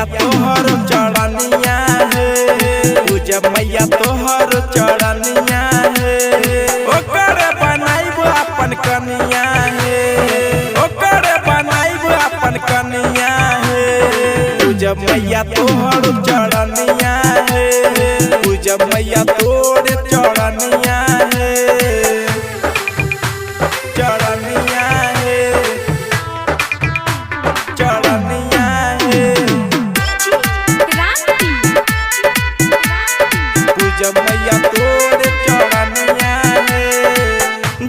मैया तोहर चढ़निया है, पूजा मैया तोहर चढ़निया है। ओकर बनाइब अपन कनिया है, ओकर बनाइब अपन कनिया है। पूजा मैया तोहर चढ़निया है, पूजा मैया तोर चढ़निया है, चढ़निया है, चढ़निया है। पूजा मैया तोर चढ़निया है।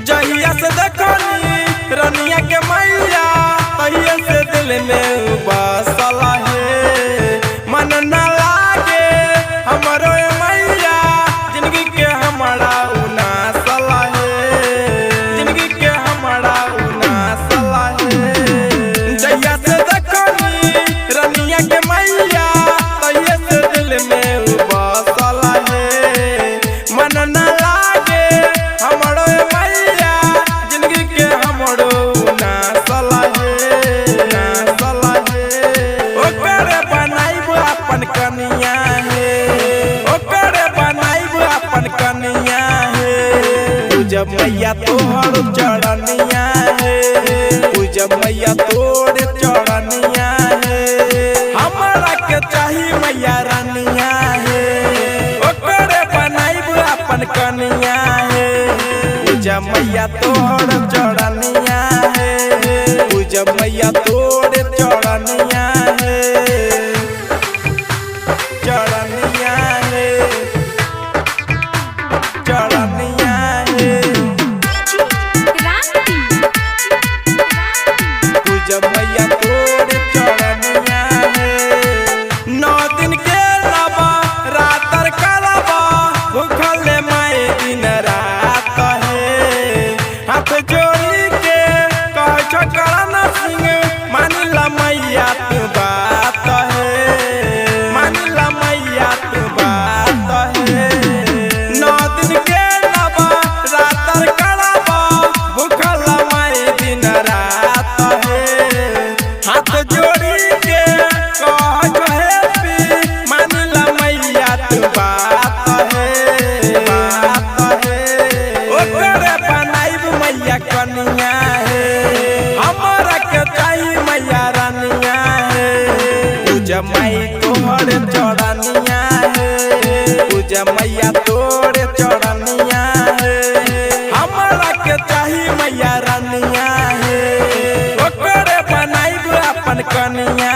जहिया से देखनी रनिया के मैया, तहिया से दिल में बसल है। मन न लागे हमरो मैया, जिंदगी के हमारा उनासल है, जिंदगी के हमारा उनासल है। जहिया से देखनी रनिया के मैया, तहिया से दिल में बसल है। मन न लागे हमरो मैया, जिंदगी के हमरो उनासल है, उनासल है। ओकर बनाइब अपन कनिया है, ओकर बनाइब अपन कनिया है। पूजा मैया तोहर चढ़निया है, पूजा मैया तोर चढ़निया है। हमरा के चाही मैया रानिया है, ओकर बनाइब अपन कनिया है। पूजा मैया तोहर चढ़निया है, पूजा मैया तोर चढ़निया है, चढ़निया है, चढ़निया है। पूजा मैया तोर चढ़निया है। 9 दिन के लाबा रातर करबा, भूखल माई दिन रात है। हाथ जोड़ी के कह छकरन सिंह, मानिला मैया तू बात है, मानिला मैया तू बात है। 9 दिन के लाबा रातर करबा, भूखल माई दिन रात है। हाथ जोड़ी के कह हैप्पी, मानिला मैया तू बात है, बात है। ओकर बनाइब मैया कनिया है, हमरा के चाही मैया रानिया है। पूजा माई तोहर चढ़निया है, पूजा मैया तोर चढ़निया है। हमरा के चाही मैया रानिया है, ओकर बनाइब अपन कनिया